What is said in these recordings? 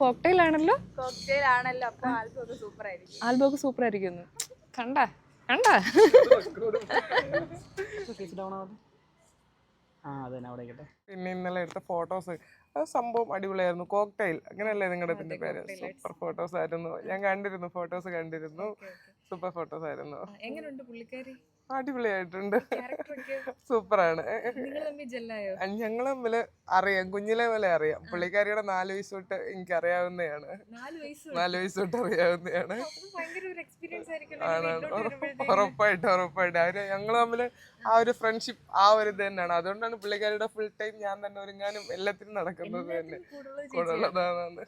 Cocktail ആണല്ലോ. അപ്പൊ album ഒക്കെ സൂപ്പർ ആയിരിക്കുന്നു. കണ്ടാ കണ്ടാ പിന്നെ ഇന്നലെ എടുത്ത ഫോട്ടോസ് സംഭവം അടിപൊളിയായിരുന്നു. കോക്ടെയിൽ അങ്ങനെയല്ലേ നിങ്ങളുടെ ഇതിന്റെ പേര്? സൂപ്പർ ഫോട്ടോസ് ആയിരുന്നു. ഞാൻ കണ്ടിരുന്നു, ഫോട്ടോസ് കണ്ടിരുന്നു. സൂപ്പർ ഫോട്ടോസ് ആയിരുന്നു. എങ്ങനെയുണ്ട് പുള്ളിക്കാരി? അടിപൊളിയായിട്ടുണ്ട്. സൂപ്പറാണ്. ഞങ്ങൾ തമ്മില് അറിയാം, കുഞ്ഞിലെ പോലെ അറിയാം. പുള്ളിക്കാരിയുടെ 4 വയസ്സ് തൊട്ട് എനിക്ക് അറിയാവുന്നതാണ്. 4 വയസ്സ് തൊട്ട് അറിയാവുന്നതാണ്. ഉറപ്പായിട്ടും അവര് ഞങ്ങൾ തമ്മില് ആ ഒരു ഫ്രണ്ട്ഷിപ്പ്, ആ ഒരു ഇത് തന്നെയാണ്. അതുകൊണ്ടാണ് പുള്ളിക്കാരിയുടെ ഫുൾ ടൈം ഞാൻ തന്നെ ഒരുങ്ങാനും എല്ലാത്തിനും നടക്കുന്നത് തന്നെ കൂടുതലുള്ളതാണ്.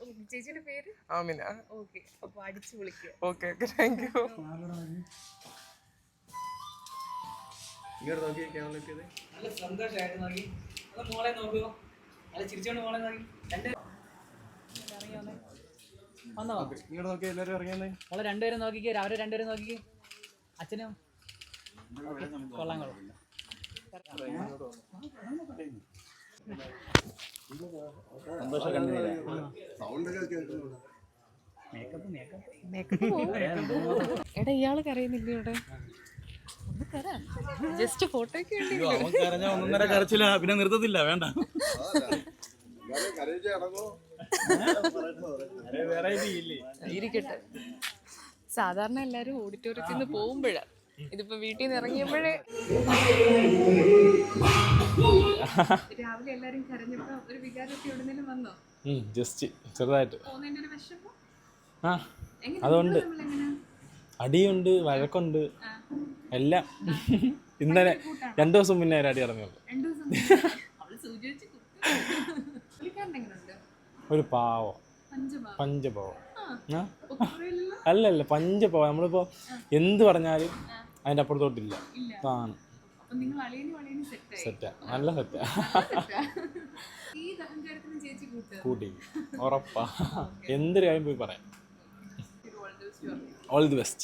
ആമിന. Okay thank you. നല്ല സന്തോഷമായിട്ട് നോക്കി മോളെ നോക്കൂ, നല്ല ചിരിച്ചോണ്ട് മോളെ നോക്കി. വന്നോ നോക്കി എല്ലാവരും ഇറങ്ങിയെന്നേ. മോളെ രണ്ടുപേരും നോക്കിക്കേ, അവരെ രണ്ടുപേരും നോക്കിക്കേ. അച്ഛനും കൊള്ളാം കൊള്ളാം. എടാ ഇയാള് കരയുന്നില്ല ഇവിടെ? ജസ്റ്റ് ഫോട്ടോയ്ക്ക് കരച്ചില്ല, പിന്നെ നിർത്തത്തില്ല. വേണ്ട ഇരിക്കട്ടെ. സാധാരണ എല്ലാരും ഓഡിറ്റോറിയത്തിൽ നിന്ന് പോകുമ്പോഴാ, ഇതിപ്പോ വീട്ടിൽ നിന്ന് ഇറങ്ങിയപ്പോഴേ രാവിലെ എല്ലാരും കരഞ്ഞപ്പോ ഒരു വികാരമൊക്കെ എവിടെന്നെങ്കിലും വന്നോ? ജസ്റ്റ് ചെറുതായിട്ട്. പോകുന്നതിന്റെ ഒരു വിഷമം? ആ അതുകൊണ്ട് അടിയുണ്ട്, വഴക്കുണ്ട്, എല്ലാം. ഇന്നലെ 2 ദിവസം മുന്നേ അടി ഇറങ്ങിയുള്ളൂ. ഒരു പാവം, പഞ്ചപാവം. അല്ലല്ല, പഞ്ചപാവം. നമ്മളിപ്പോ എന്ത് പറഞ്ഞാലും അതിന്റെ അപ്പുറത്തോട്ടില്ല. ആണ് സെറ്റാ, നല്ല സെറ്റാ. കൂട്ടി ഉറപ്പാ, എന്തൊരു കാര്യം പോയി പറയാം. All the best.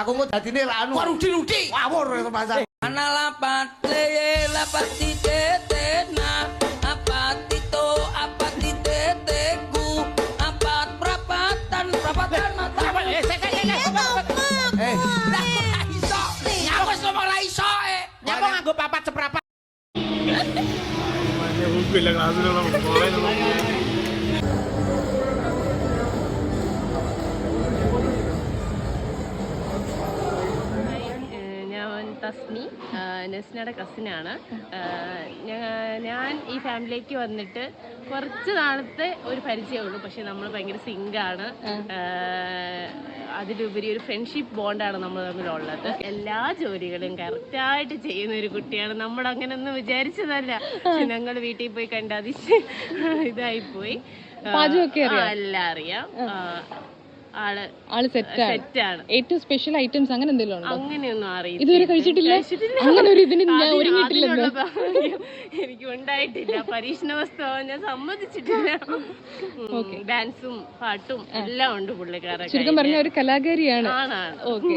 Aku mau dadine anu. Rudi. Ngawur itu pasar. Ana lapate lapati tetena apati to apati teteku apat prapatan mata. Iso. Nyapa ngomong ra iso Nyapa nganggo papat seprapat. Bila ക്ലാസ്സിലുള്ള തസ്നി, നെസ്നയുടെ കസിനാണ്. ഞാൻ ഈ ഫാമിലിയിലേക്ക് വന്നിട്ട് കുറച്ച് നാളത്തെ ഒരു പരിചയമുള്ളൂ. പക്ഷെ നമ്മൾ ഭയങ്കര സിങ്കാണ്. അതിലുപരി ഒരു ഫ്രണ്ട്ഷിപ്പ് ബോണ്ടാണ് നമ്മൾ തമ്മിലുള്ളത്. എല്ലാ ജോലികളും കറക്റ്റായിട്ട് ചെയ്യുന്ന ഒരു കുട്ടിയാണ്. നമ്മൾ അങ്ങനെയൊന്നും വിചാരിച്ചതല്ല. പക്ഷെ ഞങ്ങൾ വീട്ടിൽ പോയി കണ്ടത് ഇതായിപ്പോയി. എല്ലാം അറിയാം. ആള് സെറ്റാണ്. ഏറ്റവും സ്പെഷ്യൽ ഐറ്റംസ് അങ്ങനെ എന്തെങ്കിലും അങ്ങനെയൊന്നും അറിയില്ല. ഇതുവരെ കഴിച്ചിട്ടില്ല. അങ്ങനെ ഒരു ഇതിന് ഞാൻ ഒരുങ്ങിയിട്ടില്ല. എനിക്ക് ഉണ്ടായിട്ടില്ല. പരീക്ഷണ വസ്തുവാൻ ഞാൻ സമ്മതിച്ചിട്ടില്ല. ഡാൻസും പാട്ടും എല്ലാം ഉണ്ട് പുള്ളിക്കാരൻ. ശരിക്കും പറഞ്ഞ ഒരു കലാകാരിയാണ്. ഓക്കെ.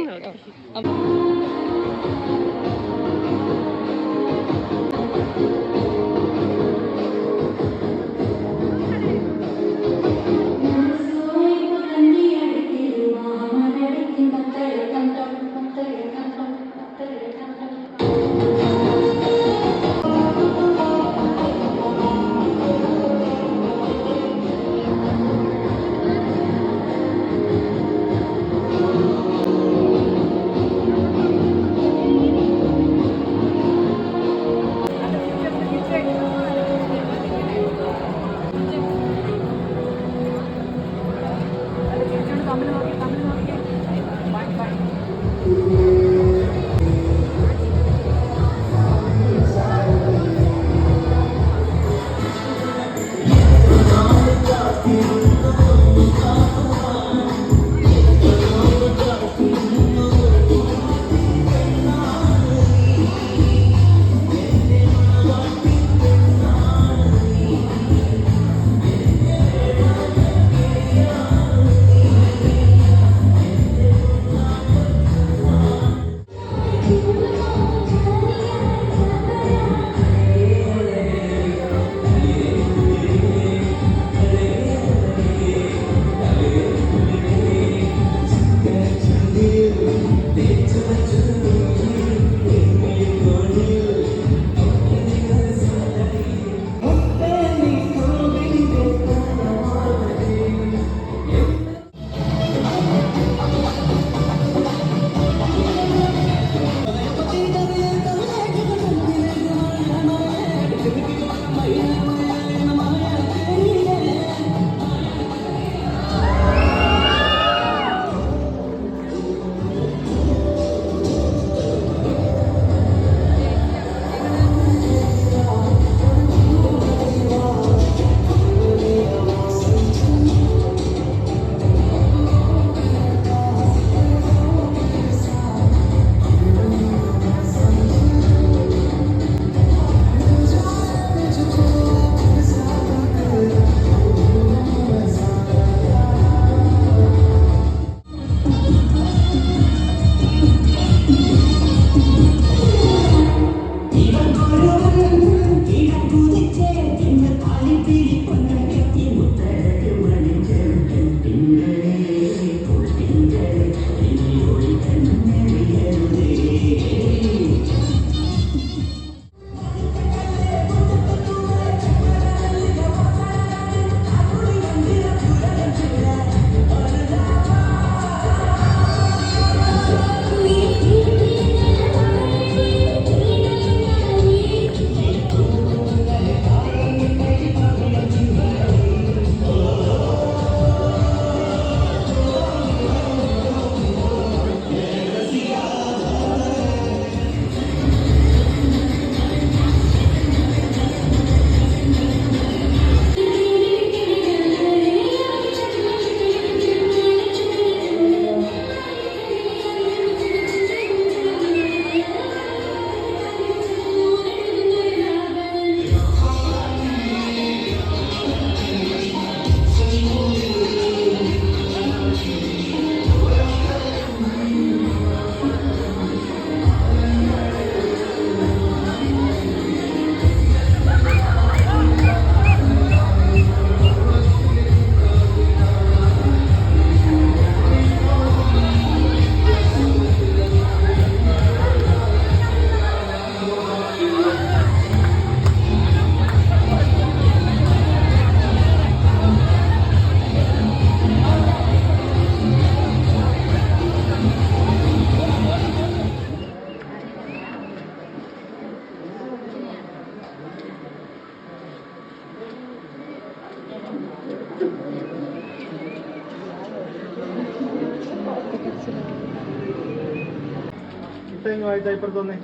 മുട്ടയും വായിച്ചാൽ ഇപ്പുറത്ത് വന്നേ.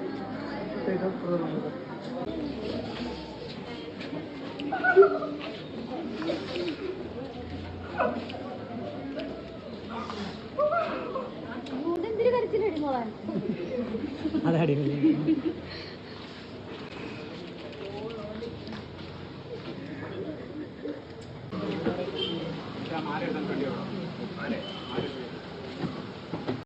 അതെ അടിപൊളി.